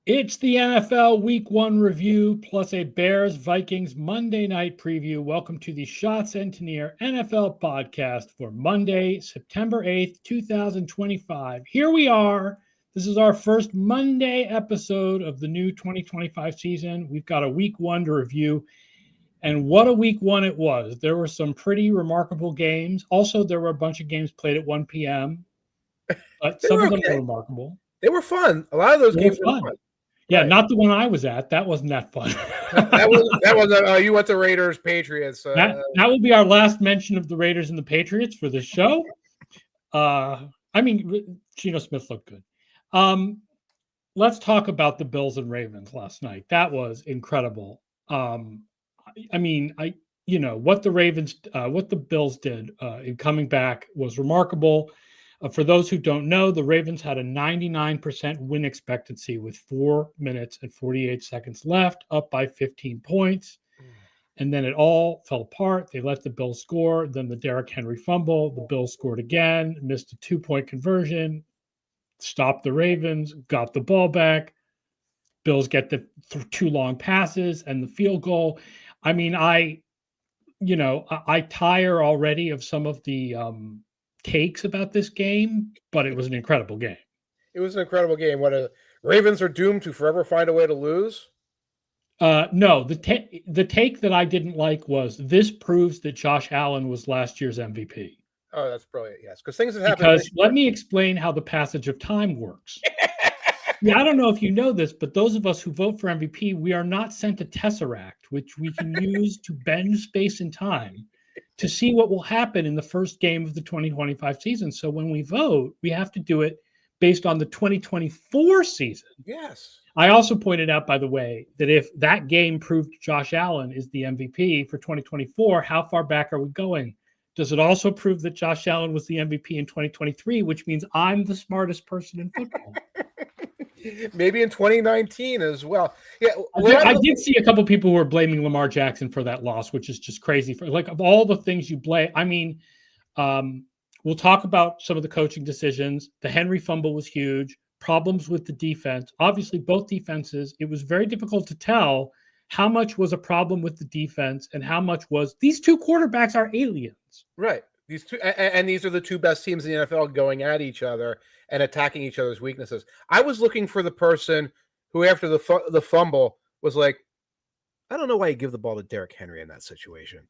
It's the NFL Week 1 review plus a Bears-Vikings Monday night preview. Welcome to the Schatz and Tanier NFL podcast for Monday, September 8th, 2025. Here we are. This is our first Monday episode of the new 2025 season. We've got a Week 1 to review. And what a Week 1 it was. There were some pretty remarkable games. Also, there were a bunch of games played at 1 p.m., but some of them were remarkable. They were fun. A lot of those games were fun. Yeah, right. Not the one I was at. That wasn't that fun. that was you went to Raiders Patriots. That will be our last mention of the Raiders and the Patriots for the show. Geno Smith looked good. Let's talk about the Bills and Ravens last night. That was incredible. What the Bills did in coming back was remarkable. For those who don't know, the Ravens had a 99% win expectancy with 4 minutes and 48 seconds left, up by 15 points. And then it all fell apart. They let the Bills score. Then the Derrick Henry fumble. The Bills scored again, missed a 2-point conversion, stopped the Ravens, got the ball back. Bills get the 2 long passes and the field goal. I tire already of some of the takes about this game, but it was an incredible game. It was an incredible game. Ravens are doomed to forever find a way to lose? No, the take that I didn't like was this proves that Josh Allen was last year's MVP. Oh, that's brilliant. Yes, because things have happened. Because let me explain how the passage of time works. Yeah, I don't know if you know this, but those of us who vote for MVP, we are not sent a tesseract, which we can use to bend space and time to see what will happen in the first game of the 2025 season. So when we vote, we have to do it based on the 2024 season. Yes. I also pointed out, by the way, that if that game proved Josh Allen is the MVP for 2024, how far back are we going? Does it also prove that Josh Allen was the MVP in 2023, which means I'm the smartest person in football? Maybe in 2019 as well. Yeah, I did see a couple people who were blaming Lamar Jackson for that loss, which is just crazy. Of all the things you blame, we'll talk about some of the coaching decisions. The Henry fumble was huge. Problems with the defense. Obviously, both defenses. It was very difficult to tell how much was a problem with the defense and how much was these two quarterbacks are aliens. Right. These two, and these are the two best teams in the NFL going at each other and attacking each other's weaknesses. I was looking for the person who, after the fumble, was like, I don't know why you give the ball to Derrick Henry in that situation.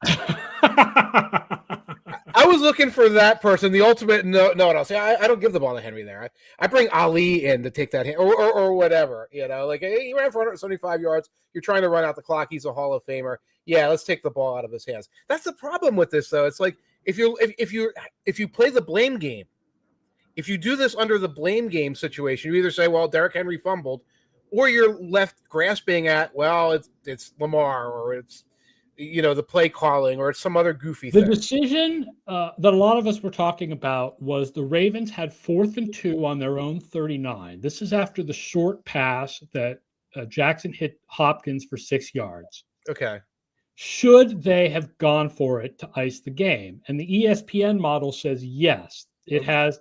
I was looking for that person, the ultimate no. I'll say I don't give the ball to Henry there. I bring Ali in to take that hit or whatever. He ran for 175 yards. You're trying to run out the clock. He's a Hall of Famer. Yeah, let's take the ball out of his hands. That's the problem with this, though. It's like if you play the blame game, if you do this under the blame game situation, you either say, well, Derrick Henry fumbled, or you're left grasping at, well, it's Lamar, or it's the play calling, or it's some other goofy thing. The decision that a lot of us were talking about was the Ravens had 4th and 2 on their own 39. This is after the short pass that Jackson hit Hopkins for 6 yards. Okay. Should they have gone for it to ice the game? And the ESPN model says yes. It has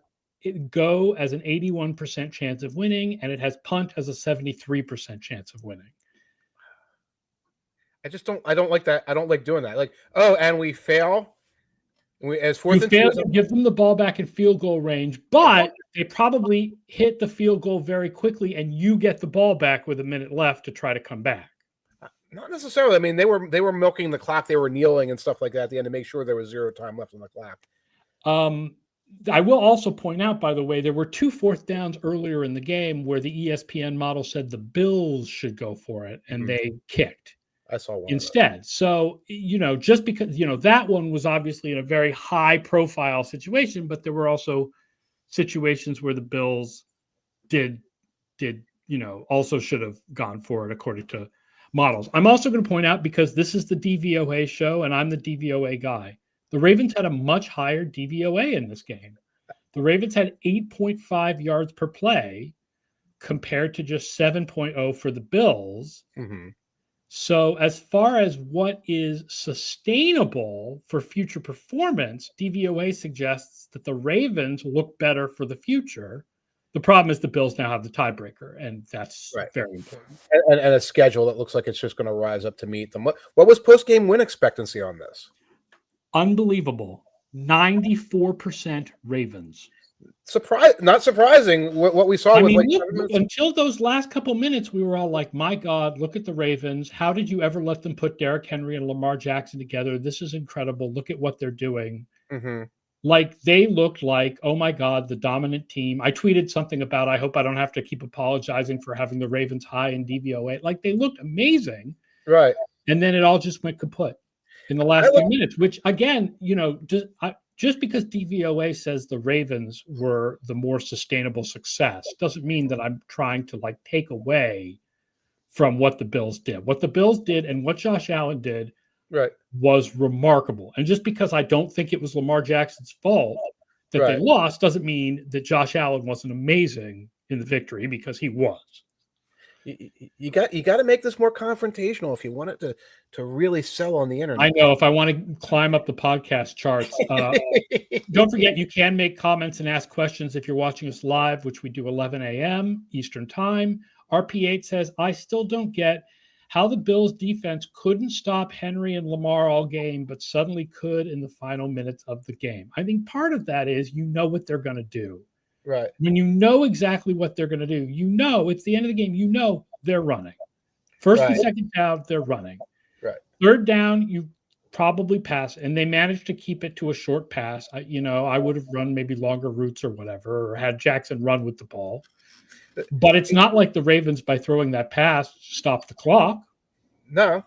go as an 81% chance of winning, and it has punt as a 73% chance of winning. I don't like that. I don't like doing that. Like, and we fail. As 4th and 2, give them the ball back in field goal range, but they probably hit the field goal very quickly, and you get the ball back with a minute left to try to come back. Not necessarily. I mean, they were milking the clock. They were kneeling and stuff like that at the end to make sure there was 0 time left on the clock. I will also point out, by the way, there were 2 4th downs earlier in the game where the ESPN model said the Bills should go for it, and they kicked. I saw one instead. So, just because, that one was obviously in a very high profile situation, but there were also situations where the Bills also should have gone for it according to models. I'm also going to point out, because this is the DVOA show and I'm the DVOA guy, the Ravens had a much higher DVOA in this game. The Ravens had 8.5 yards per play compared to just 7.0 for the Bills. Mm-hmm. So as far as what is sustainable for future performance, DVOA suggests that the Ravens look better for the future The problem is the Bills now have the tiebreaker, and that's Right. very important. And a schedule that looks like it's just going to rise up to meet them. What was post-game win expectancy on this? Unbelievable. 94% Ravens. Not surprising what we saw. Until those last couple minutes, we were all like, my God, look at the Ravens. How did you ever let them put Derrick Henry and Lamar Jackson together? This is incredible. Look at what they're doing. Mm-hmm. Like, they looked like, oh my God, the dominant team. I tweeted something about, I hope I don't have to keep apologizing for having the Ravens high in DVOA. Like, they looked amazing. Right. And then it all just went kaput in the last few minutes, which again, just because DVOA says the Ravens were the more sustainable success doesn't mean that I'm trying to take away from what the Bills did. What the Bills did and what Josh Allen did was remarkable. And just because I don't think it was Lamar Jackson's fault that they lost doesn't mean that Josh Allen wasn't amazing in the victory, because he was. You got to make this more confrontational if you want it to really sell on the internet. I know. If I want to climb up the podcast charts, don't forget you can make comments and ask questions if you're watching us live, which we do 11 a.m. Eastern Time. RP8 says, I still don't get how the Bills defense couldn't stop Henry and Lamar all game, but suddenly could in the final minutes of the game. I think part of that is what they're going to do. Right. When you know exactly what they're going to do, it's the end of the game, they're running. First and second down, they're running. Right. Third down, you probably pass, and they managed to keep it to a short pass. I would have run maybe longer routes or whatever, or had Jackson run with the ball. But it's not like the Ravens, by throwing that pass, stopped the clock. No.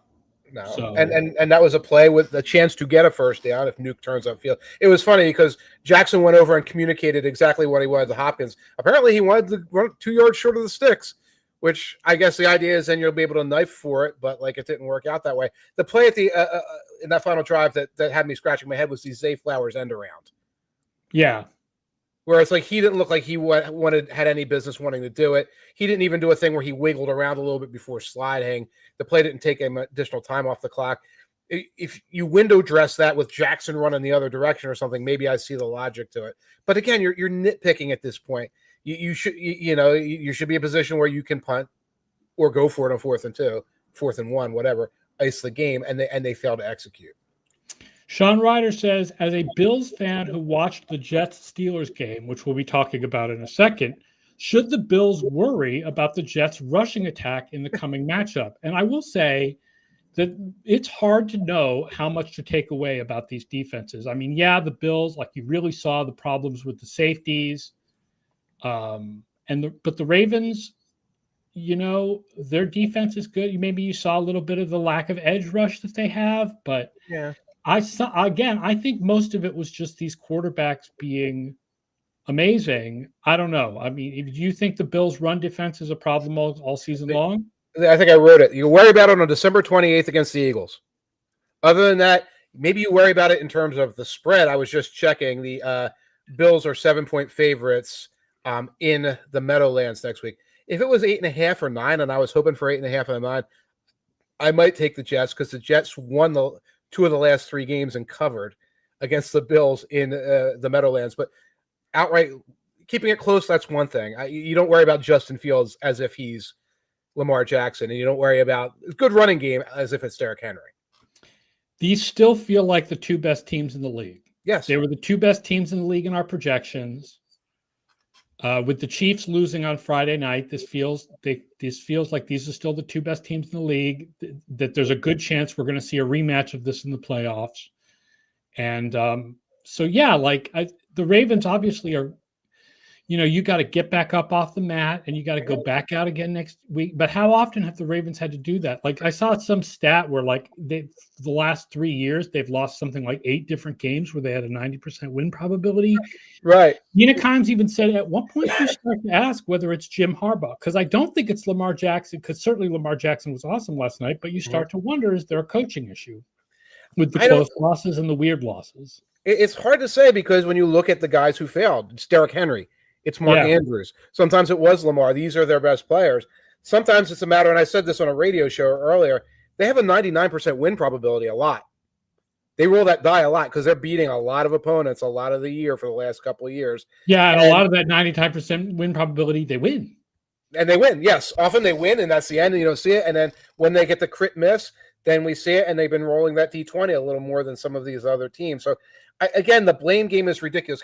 So, and that was a play with a chance to get a first down if Nuke turns upfield. It was funny because Jackson went over and communicated exactly what he wanted to Hopkins. Apparently, he wanted to run 2 yards short of the sticks, which I guess the idea is then you'll be able to knife for it, but it didn't work out that way. The play at the in that final drive that had me scratching my head was the Zay Flowers end around. Yeah. Where it's he didn't look like he had any business wanting to do it. He didn't even do a thing where he wiggled around a little bit before sliding. The play didn't take him additional time off the clock. If you window dress that with Jackson running the other direction or something, maybe I see the logic to it. But again, you're nitpicking at this point. You should be in a position where you can punt or go for it on 4th and 2, 4th and 1, whatever, ice the game, and they fail to execute. Sean Ryder says, as a Bills fan who watched the Jets-Steelers game, which we'll be talking about in a second, should the Bills worry about the Jets' rushing attack in the coming matchup? And I will say that it's hard to know how much to take away about these defenses. I mean, the Bills, you really saw the problems with the safeties. But the Ravens, their defense is good. Maybe you saw a little bit of the lack of edge rush that they have, but I think most of it was just these quarterbacks being amazing. I don't know. I mean, do you think the Bills' run defense is a problem all season long? I think I wrote it. You worry about it on December 28th against the Eagles. Other than that, maybe you worry about it in terms of the spread. I was just checking. The Bills are 7-point favorites in the Meadowlands next week. If it was 8.5 or 9, and I was hoping for 8.5 and 9, I might take the Jets because the Jets won the 2 of the last 3 games and covered against the Bills in the Meadowlands. But outright keeping it close, that's one thing. You don't worry about Justin Fields as if he's Lamar Jackson, and you don't worry about a good running game as if it's Derrick Henry. These still feel like the 2 best teams in the league. Yes. They were the 2 best teams in the league in our projections. With the Chiefs losing on Friday night, this feels like these are still the 2 best teams in the league, that there's a good chance we're going to see a rematch of this in the playoffs. And the Ravens obviously are, you got to get back up off the mat and you got to go back out again next week. But how often have the Ravens had to do that? I saw some stat where the last 3 years, they've lost something like 8 different games where they had a 90% win probability. Right. Nina Kimes even said at one point you start to ask whether it's Jim Harbaugh, because I don't think it's Lamar Jackson, because certainly Lamar Jackson was awesome last night, but you start to wonder, is there a coaching issue with the close losses and the weird losses? It's hard to say because when you look at the guys who failed, it's Derrick Henry, it's Mark Andrews. Sometimes it was Lamar. These are their best players. Sometimes it's a matter, and I said this on a radio show earlier, they have a 99% win probability a lot. They roll that die a lot because they're beating a lot of opponents a lot of the year for the last couple of years. Yeah, and a lot of that 95% win probability, they win. And they win, yes. Often they win, and that's the end, and you don't see it. And then when they get the crit miss, then we see it, and they've been rolling that D20 a little more than some of these other teams. So, again, the blame game is ridiculous.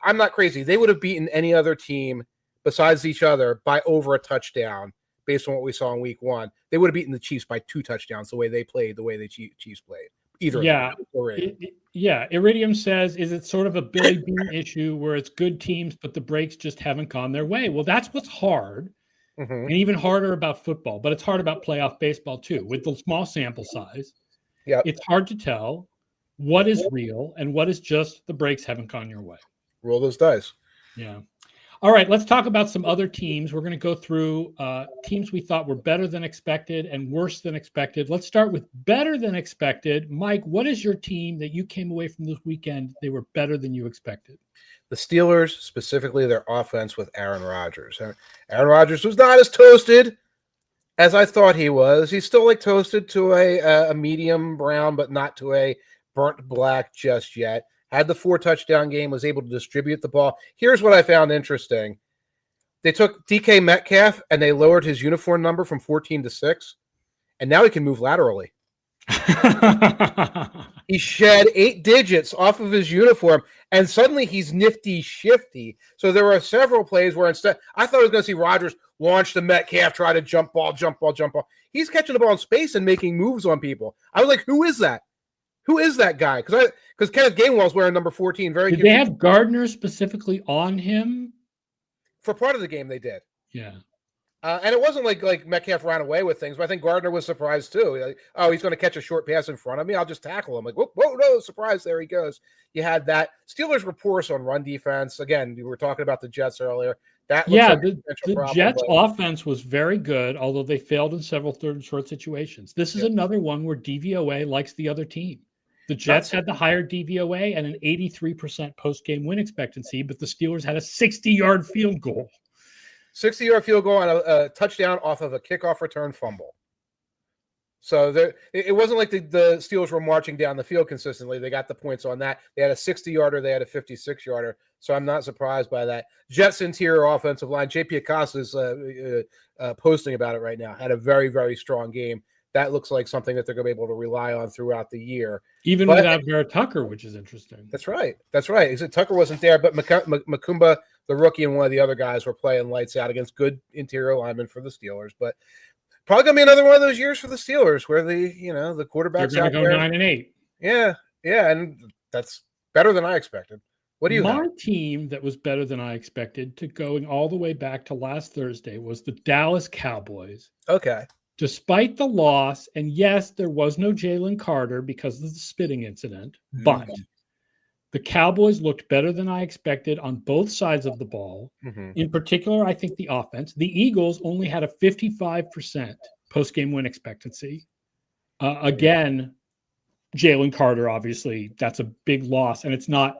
I'm not crazy. They would have beaten any other team besides each other by over a touchdown based on what we saw in week 1. They would have beaten the Chiefs by 2 touchdowns the way they played, the way the Chiefs played. Either Iridium says, is it sort of a Billy Bean issue where it's good teams, but the breaks just haven't gone their way? Well, that's what's hard, and even harder about football, but it's hard about playoff baseball too. With the small sample size, it's hard to tell what is real and what is just the breaks haven't gone your way. Roll those dice. Yeah. All right, let's talk about some other teams. We're going to go through teams we thought were better than expected and worse than expected. Let's start with better than expected. Mike, what is your team that you came away from this weekend, they were better than you expected? The Steelers, specifically their offense with Aaron Rodgers. Aaron Rodgers was not as toasted as I thought he was. He's still like toasted to a medium brown, but not to a burnt black just yet. Had the 4 touchdown game, was able to distribute the ball. Here's what I found interesting. They took DK Metcalf and they lowered his uniform number from 14 to 6, and now he can move laterally. He shed 8 digits off of his uniform, and suddenly he's nifty shifty. So there were several plays where instead, I thought I was going to see Rodgers launch the Metcalf, try to jump ball. He's catching the ball in space and making moves on people. I was like, who is that? Who is that guy? Because Kenneth Gainwell's wearing number 14. Did they have Gardner specifically on him? For part of the game, they did. Yeah. And it wasn't like Metcalf ran away with things, but I think Gardner was surprised too. Like, oh, he's going to catch a short pass in front of me. I'll just tackle him. Like, whoa, no, surprise, there he goes. You had that. Steelers were porous on run defense. Again, we were talking about the Jets earlier. The Jets' offense was very good, although they failed in several third and short situations. This is another one where DVOA likes the other team. The Jets had the higher DVOA and an 83% post-game win expectancy, but the Steelers had a 60-yard field goal. 60-yard field goal and a touchdown off of a kickoff return fumble. So it wasn't like the Steelers were marching down the field consistently. They got the points on that. They had a 60-yarder. They had a 56-yarder. So I'm not surprised by that. Jets interior offensive line, J.P. Acosta is posting about it right now. Had a very, very strong game. That looks like something that they're going to be able to rely on throughout the year. Even without Vera Tucker, which is interesting. That's right. Tucker wasn't there, but Makumba, the rookie, and one of the other guys were playing lights out against good interior linemen for the Steelers. But probably going to be another one of those years for the Steelers where the quarterback's out there. They're going to go 9-8. Yeah, and that's better than I expected. What do you have? My team that was better than I expected, to going all the way back to last Thursday, was the Dallas Cowboys. Okay. Despite the loss, and yes, there was no Jalen Carter because of the spitting incident, but the Cowboys looked better than I expected on both sides of the ball. In particular, I think the offense. The Eagles only had a 55% post-game win expectancy. Again, Jalen Carter, obviously, that's a big loss. And it's not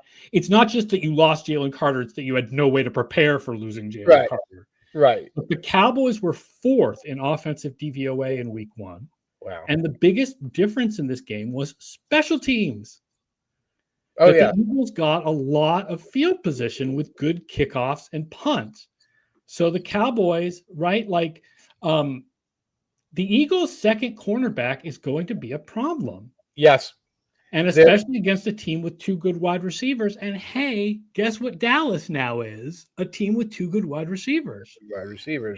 just that you lost Jalen Carter, it's that you had no way to prepare for losing Jalen Carter. Right. But the Cowboys were 4th in offensive DVOA in week 1. Wow. And the biggest difference in this game was special teams. The Eagles got a lot of field position with good kickoffs and punts. So the Cowboys, right, the Eagles' second cornerback is going to be a problem. Yes. And especially against a team with 2 good wide receivers. And hey, guess what Dallas now is? A team with 2 good wide receivers.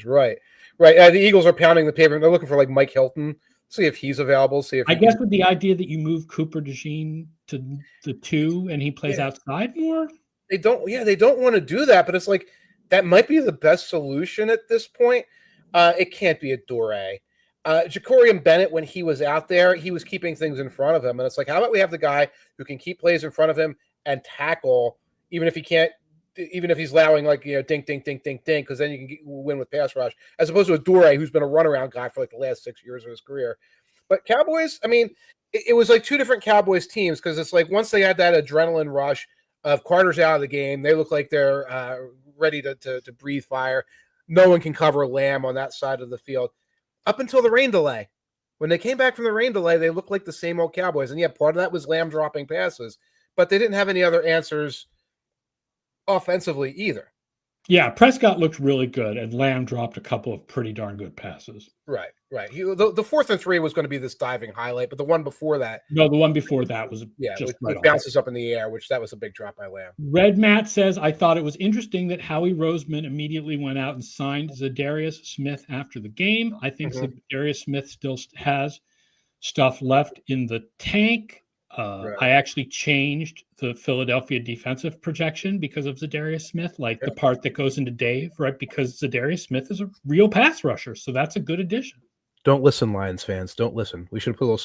Right. The Eagles are pounding the pavement. They're looking for Mike Hilton. See if he's available. I guess with the idea that you move Cooper DeJean to the 2 and he plays outside more. They don't want to do that, but it's like that might be the best solution at this point. It can't be a Doré. Jacorian Bennett, when he was out there, he was keeping things in front of him. And it's like, how about we have the guy who can keep plays in front of him and tackle, even if he's allowing dink, dink, dink, dink, dink, because then you can win with pass rush, as opposed to a Doré who's been a runaround guy for the last 6 years of his career. But Cowboys, I mean, it was like 2 different Cowboys teams, because it's like once they had that adrenaline rush of Carter's out of the game, they look like they're ready to breathe fire. No one can cover Lamb on that side of the field. Up until the rain delay. When they came back from the rain delay, they looked like the same old Cowboys. And yeah, part of that was Lamb dropping passes, but they didn't have any other answers offensively either. Yeah, Prescott looked really good, and Lamb dropped a couple of pretty darn good passes. Right. The 4th and 3 was going to be this diving highlight, but the one before that, No, the one before that was just which right bounces up in the air, which that was a big drop by Lamb. Red Matt says, I thought it was interesting that Howie Roseman immediately went out and signed Zadarius Smith after the game. I think Zadarius Smith still has stuff left in the tank. I actually changed the Philadelphia defensive projection because of Zadarius Smith, like the part that goes into Dave, right? Because Zadarius Smith is a real pass rusher, so that's a good addition. Don't listen, Lions fans. Don't listen. We should put a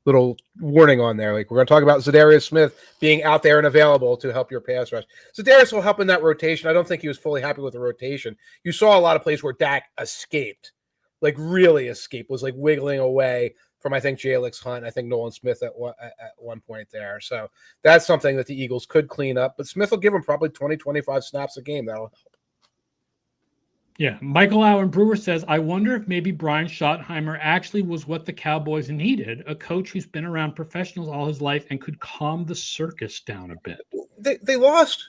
little warning on there. Like, we're going to talk about Zadarius Smith being out there and available to help your pass rush. Zadarius will help in that rotation. I don't think he was fully happy with the rotation. You saw a lot of plays where Dak escaped, like really escaped, was like wiggling away from, I think, Jalix Hunt, I think Nolan Smith at one point there. So that's something that the Eagles could clean up. But Smith will give them probably 20, 25 snaps a game. That'll help. Yeah. Michael Allen Brewer says, I wonder if maybe Brian Schottenheimer actually was what the Cowboys needed, a coach who's been around professionals all his life and could calm the circus down a bit. They lost.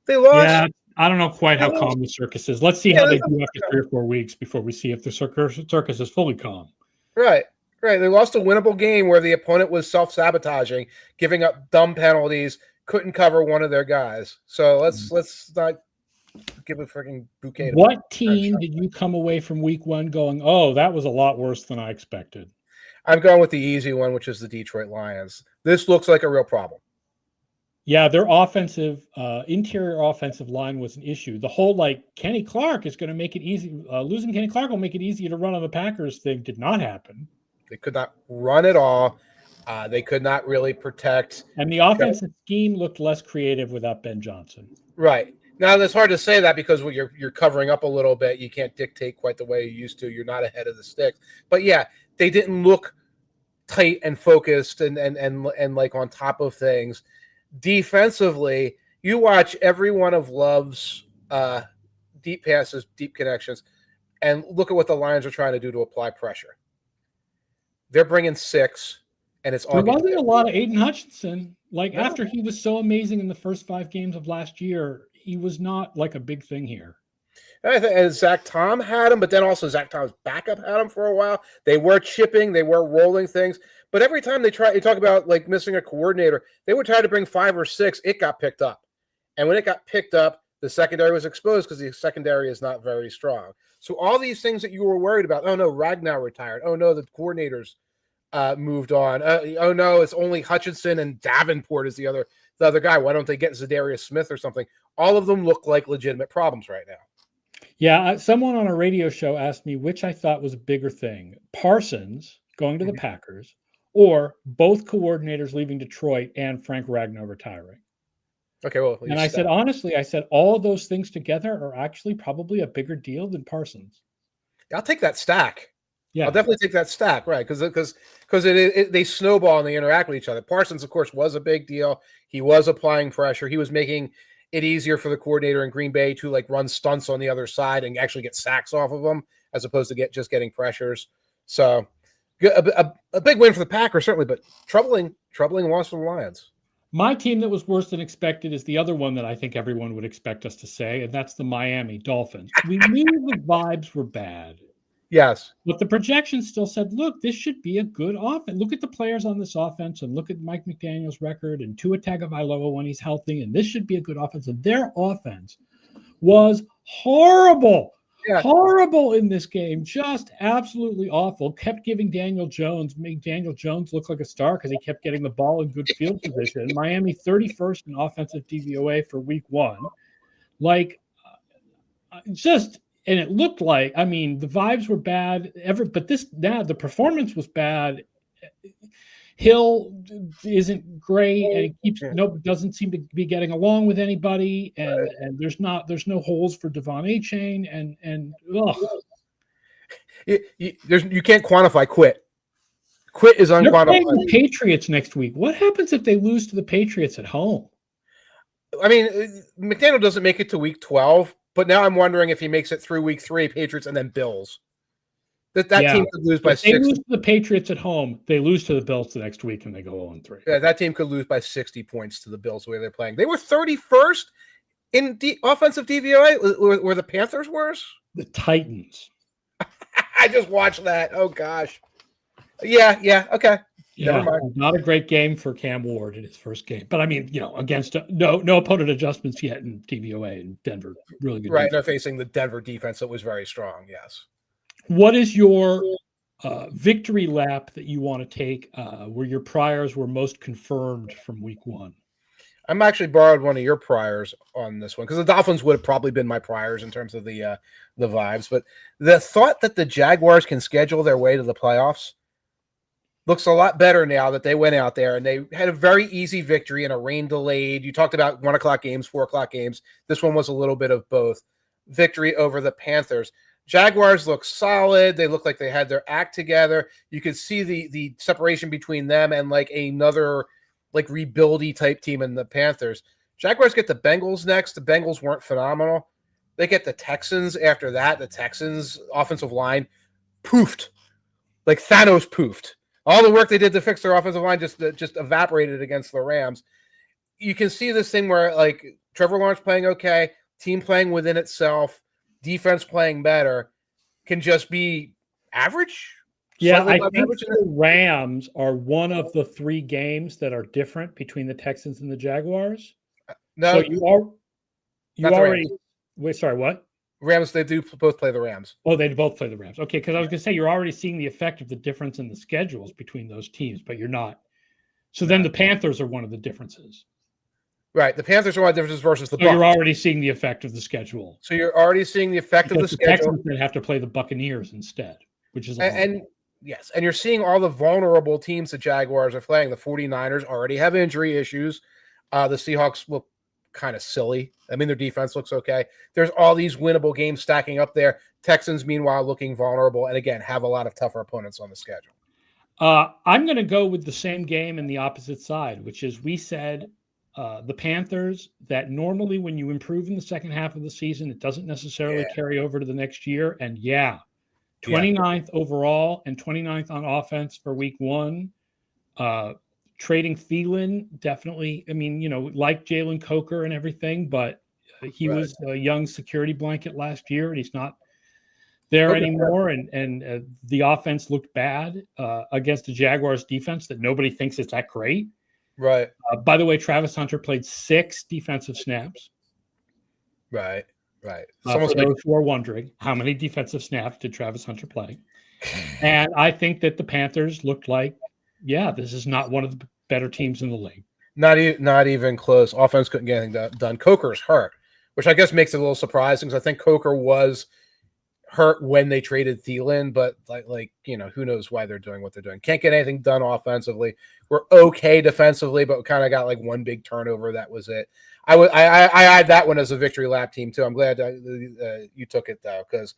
They lost. Yeah, I don't know quite how calm the circus is. Let's see how they do after 3 or 4 weeks before we see if the circus is fully calm. Right. They lost a winnable game where the opponent was self-sabotaging, giving up dumb penalties, couldn't cover one of their guys. So let's not give a freaking bouquet. What team did you come away from week 1 going, oh, that was a lot worse than I expected? I'm going with the easy one, which is the Detroit Lions. This looks like a real problem. Yeah, their interior offensive line was an issue. The whole, Kenny Clark is going to make it easy. Losing Kenny Clark will make it easier to run on the Packers thing did not happen. They could not run at all. They could not really protect. And the offensive scheme looked less creative without Ben Johnson. Right. Now, it's hard to say that because you're covering up a little bit. You can't dictate quite the way you used to. You're not ahead of the sticks. But, yeah, they didn't look tight and focused and like on top of things. Defensively, you watch every one of Love's deep passes, deep connections, and look at what the Lions are trying to do to apply pressure. They're bringing 6, and it's all. There wasn't a lot of Aiden Hutchinson. After he was so amazing in the first 5 games of last year, he was not like a big thing here. And Zach Tom had him, but then also Zach Tom's backup had him for a while. They were chipping, they were rolling things, but every time you talk about missing a coordinator, they would try to bring 5 or 6. It got picked up, and when it got picked up, the secondary was exposed because the secondary is not very strong. So all these things that you were worried about, oh no, Ragnar retired. Oh no, the coordinators moved on. Oh no, it's only Hutchinson and Davenport is the other guy. Why don't they get Zadarius Smith or something? All of them look like legitimate problems right now. Yeah, someone on a radio show asked me which I thought was a bigger thing: Parsons going to the Packers, or both coordinators leaving Detroit and Frank Ragnar retiring. Okay, well, and I said, honestly, all of those things together are actually probably a bigger deal than Parsons. I'll take that stack. Yeah, I'll definitely take that stack, right? Because they snowball and they interact with each other. Parsons, of course, was a big deal. He was applying pressure. He was making it easier for the coordinator in Green Bay to run stunts on the other side and actually get sacks off of them, as opposed to just getting pressures. So a big win for the Packers, certainly, but troubling loss for the Lions. My team that was worse than expected is the other one that I think everyone would expect us to say, and that's the Miami Dolphins. We knew the vibes were bad. Yes. But the projection still said, look, this should be a good offense. Look at the players on this offense and look at Mike McDaniel's record and Tua Tagovailoa when he's healthy, and this should be a good offense. And their offense was horrible. Yeah. Horrible in this game, just absolutely awful. Kept giving Daniel Jones, made Daniel Jones look like a star because he kept getting the ball in good field position. Miami 31st in offensive DVOA for week 1. And it looked like, the vibes were bad. But the performance was bad. Hill isn't great, and he doesn't seem to be getting along with anybody, and there's no holes for Devon A-Chain, and you can't quantify quit. Quit is unquantifiable. They're playing the Patriots next week. What happens if they lose to the Patriots at home? McDaniel doesn't make it to week 12, but now I'm wondering if he makes it through week 3, Patriots, and then Bills. That team could lose by if they 60. lose to the Patriots at home, they lose to the Bills the next week, and they go 0-3. Yeah, that team could lose by 60 points to the Bills the way they're playing. They were 31st in offensive DVOA. Were the Panthers worse? The Titans. I just watched that. Oh gosh. Yeah. Okay. Never mind. Not a great game for Cam Ward in his first game, but I mean, against no opponent adjustments yet in DVOA in Denver. Really good. Right, defense. they're facing the Denver defense that was very strong. Yes. What is your victory lap that you want to take where your priors were most confirmed from week 1? I'm actually borrowed one of your priors on this one because the Dolphins would have probably been my priors in terms of the vibes. But the thought that the Jaguars can schedule their way to the playoffs looks a lot better now that they went out there and they had a very easy victory in a rain delayed. You talked about 1:00 games, 4:00 games. This one was a little bit of both. Victory over the Panthers. Jaguars look solid. They look like they had their act together. You could see the separation between them and like another like rebuildy type team in the Panthers. Jaguars get the Bengals next. The Bengals weren't phenomenal. They get the Texans after that. The Texans offensive line poofed. Like Thanos poofed. All the work they did to fix their offensive line just evaporated against the Rams. You can see this thing where like Trevor Lawrence playing okay, team playing within itself, defense playing better, can just be average. Yeah, I think the Rams are one of the 3 games that are different between the Texans and the Jaguars. No, so you already. Wait, sorry, what? Rams, they do both play the Rams. Oh, they both play the Rams. Okay, because I was going to say you're already seeing the effect of the difference in the schedules between those teams, but you're not. So then the Panthers are one of the differences. Right. The Panthers are one of the differences versus the Bucs. You're already seeing the effect of the schedule. So you're already seeing the effect of the schedule. Texans then have to play the Buccaneers instead, which is yes, and you're seeing all the vulnerable teams the Jaguars are playing. The 49ers already have injury issues. The Seahawks look kind of silly. I mean, their defense looks okay. There's all these winnable games stacking up there. Texans, meanwhile, looking vulnerable, and again, have a lot of tougher opponents on the schedule. I'm going to go with the same game in the opposite side, which is we said the Panthers that normally when you improve in the second half of the season, it doesn't necessarily carry over to the next year. And 29th overall and 29th on offense for week 1. Trading Thielen, definitely. I mean, like Jalen Coker and everything, but he was a young security blanket last year, and he's not there anymore. And the offense looked bad against the Jaguars defense that nobody thinks is that great. Right. By the way, Travis Hunter played 6 defensive snaps. Right. For those who are wondering, how many defensive snaps did Travis Hunter play? And I think that the Panthers looked like, this is not one of the better teams in the league. Not even close. Offense couldn't get anything done. Coker's hurt, which I guess makes it a little surprising because I think Coker was hurt when they traded Thielen, but who knows why they're doing what they're doing. Can't get anything done offensively. We're okay defensively, but we kind of got like one big turnover. That was it. I had that one as a victory lap team too. I'm glad you took it though, because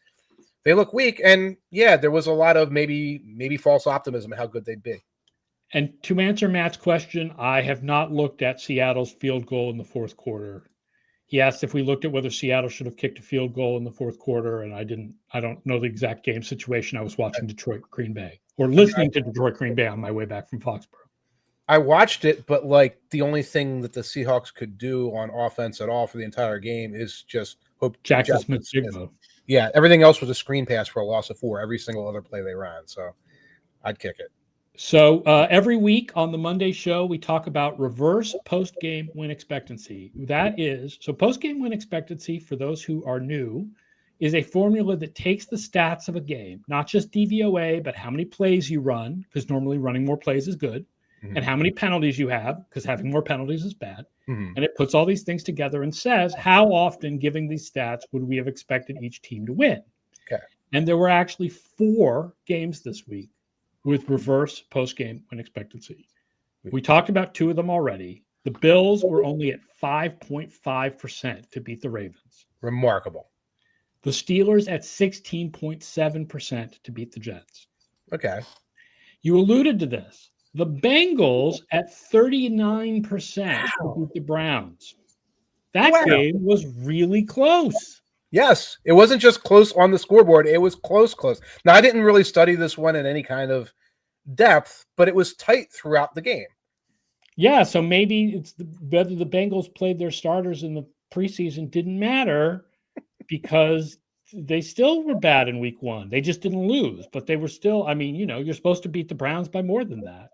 they look weak, and there was a lot of maybe false optimism how good they'd be. And to answer Matt's question, I have not looked at Seattle's field goal in the fourth quarter. He asked if we looked at whether Seattle should have kicked a field goal in the fourth quarter, and I don't know the exact game situation. I was watching Detroit Green Bay or listening to Detroit Green Bay on my way back from Foxborough. I watched it, but the only thing that the Seahawks could do on offense at all for the entire game is just hope Jackson Smith-Jigba. Yeah, everything else was a screen pass for a loss of 4. Every single other play they ran, so I'd kick it. So every week on the Monday show, we talk about reverse post-game win expectancy. So post-game win expectancy, for those who are new, is a formula that takes the stats of a game, not just DVOA, but how many plays you run, because normally running more plays is good, and how many penalties you have, because having more penalties is bad. And it puts all these things together and says, how often, given these stats, would we have expected each team to win? Okay. And there were actually 4 games this week with reverse post-game win expectancy. We talked about 2 of them already. The Bills were only at 5.5% to beat the Ravens. Remarkable. The Steelers at 16.7% to beat the Jets. Okay. You alluded to this. The Bengals at 39% to beat the Browns. That game was really close. Yes, it wasn't just close on the scoreboard. It was close. Now, I didn't really study this one in any kind of depth, but it was tight throughout the game. Yeah, so maybe it's whether the Bengals played their starters in the preseason didn't matter because they still were bad in week 1. They just didn't lose, but they were still, I mean, you're supposed to beat the Browns by more than that.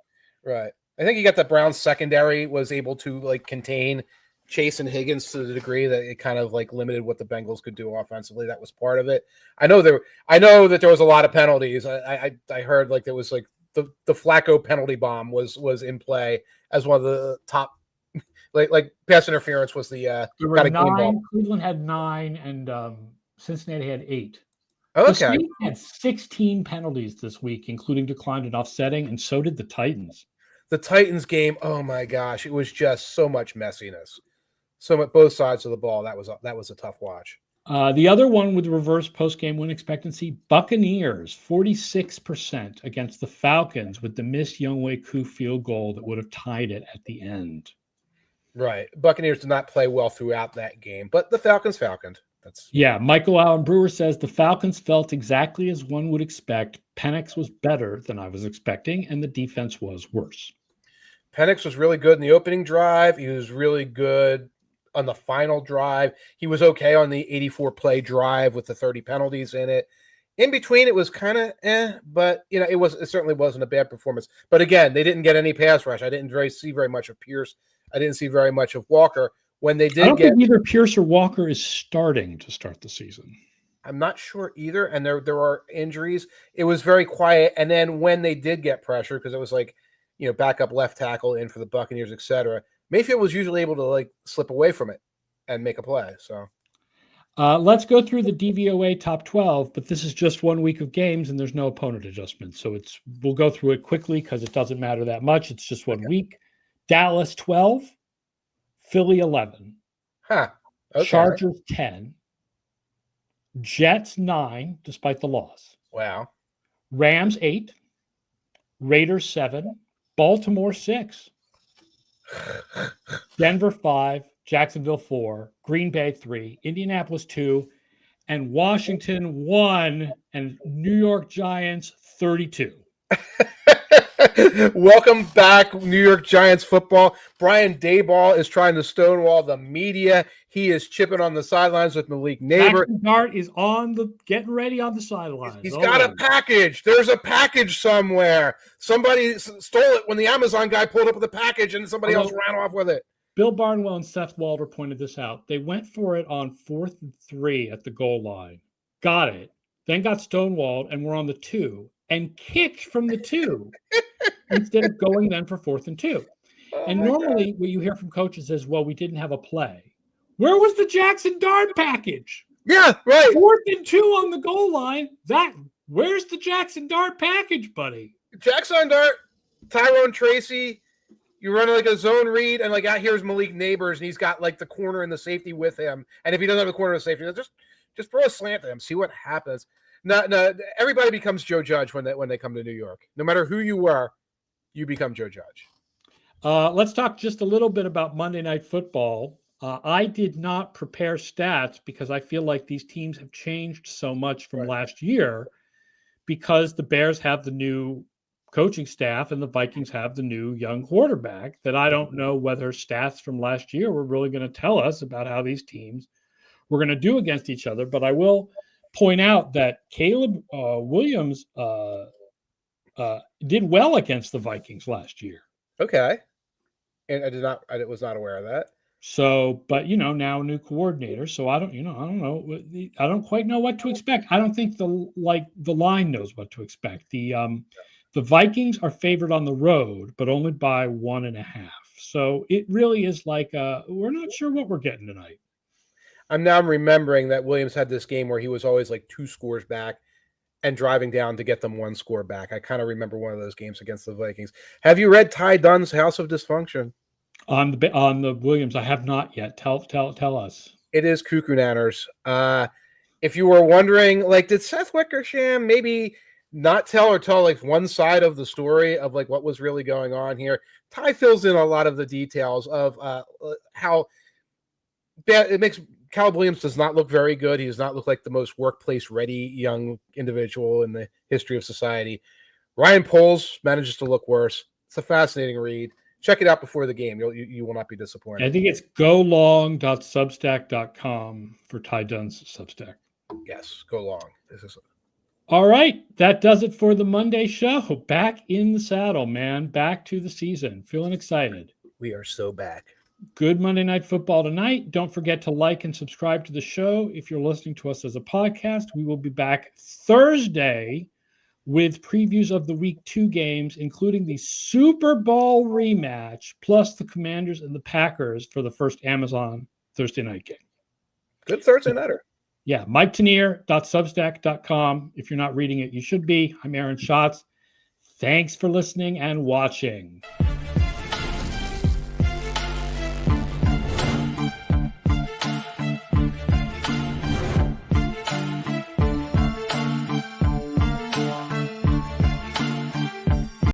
Right. I think you got the Browns secondary was able to like contain Chase and Higgins to the degree that it kind of like limited what the Bengals could do offensively. That was part of it. I know that there was a lot of penalties. I heard like there was like the Flacco penalty bomb was in play as one of the top like pass interference was the there were 9. Cleveland had 9 and Cincinnati had 8. Okay. The had 16 penalties this week, including declined and offsetting, and so did the Titans. The Titans game, oh my gosh, it was just so much messiness. So at both sides of the ball, that was a tough watch. The other one with reverse post-game win expectancy, Buccaneers, 46% against the Falcons with the missed Younghoe Koo field goal that would have tied it at the end. Right. Buccaneers did not play well throughout that game, but the Falcons falconed. Michael Allen Brewer says the Falcons felt exactly as one would expect. Penix was better than I was expecting, and the defense was worse. Penix was really good in the opening drive. He was really good on the final drive. He was okay on the 84-play drive with the 30 penalties in it. In between, it was kind of but it certainly wasn't a bad performance. But again, they didn't get any pass rush. I didn't see very much of Pierce. I didn't see very much of Walker. When they did, I don't think either Pierce or Walker is starting to start the season. I'm not sure either. And there are injuries. It was very quiet. And then when they did get pressure, because it was like, backup left tackle in for the Buccaneers, etc., Mayfield was usually able to like slip away from it and make a play. So let's go through the DVOA top 12, but this is just 1 week of games and there's no opponent adjustment. So we'll go through it quickly because it doesn't matter that much. It's just 1 week. Dallas 12, Philly 11, okay. Chargers 10, Jets 9, despite the loss. Wow. Rams 8, Raiders 7, Baltimore 6, Denver 5, Jacksonville 4, Green Bay 3, Indianapolis 2, and Washington 1, and New York Giants 32. Welcome back, New York Giants football. Brian Daboll is trying to stonewall the media. He is chipping on the sidelines with Malik Neighbor. Dart is getting ready on the sidelines. He's got a package. There's a package somewhere. Somebody stole it when the Amazon guy pulled up with the package and somebody else ran off with it. Bill Barnwell and Seth Walder pointed this out. They went for it on 4th and 3 at the goal line. Got it. Then got stonewalled and were on the 2 and kicked from the 2 instead of going then for 4th and 2. And normally what you hear from coaches is, well, we didn't have a play. Where was the Jackson Dart package? Yeah, right. 4th and 2 on the goal line. Where's the Jackson Dart package, buddy? Jackson Dart, Tyrone Tracy, you run like a zone read, and like out here's Malik Neighbors, and he's got like the corner and the safety with him. And if he doesn't have the corner and the safety, just throw a slant at him, see what happens. No, everybody becomes Joe Judge when they come to New York. No matter who you were, you become Joe Judge. Let's talk just a little bit about Monday Night Football. I did not prepare stats because I feel like these teams have changed so much from last year because the Bears have the new coaching staff and the Vikings have the new young quarterback that I don't know whether stats from last year were really going to tell us about how these teams were going to do against each other. But I will point out that Caleb Williams did well against the Vikings last year. Okay. And I was not aware of that. So, but now a new coordinator. So I don't know. I don't quite know what to expect. I don't think the line knows what to expect. The Vikings are favored on the road, but only by 1.5. So it really is like we're not sure what we're getting tonight. I'm now remembering that Williams had this game where he was always like 2 scores back and driving down to get them 1 score back. I kind of remember one of those games against the Vikings. Have you read Ty Dunn's House of Dysfunction? On the Williams, I have not yet. Tell us. It is Cuckoo Nanners. If you were wondering, like, did Seth Wickersham maybe not tell like one side of the story of like what was really going on here? Ty fills in a lot of the details of how bad it makes Caleb Williams does not look very good. He does not look like the most workplace-ready young individual in the history of society. Ryan Poles manages to look worse. It's a fascinating read. Check it out before the game. You will not be disappointed. I think it's golong.substack.com for Ty Dunn's Substack. Yes, go long. All right. That does it for the Monday show. Back in the saddle, man. Back to the season. Feeling excited. We are so back. Good Monday Night Football tonight. Don't forget to like and subscribe to the show if you're listening to us as a podcast. We will be back Thursday with previews of the Week 2 games, including the Super Bowl rematch, plus the Commanders and the Packers for the first Amazon Thursday night game. Good Thursday nighter. Yeah, MikeTanier.substack.com. If you're not reading it, you should be. I'm Aaron Schatz. Thanks for listening and watching.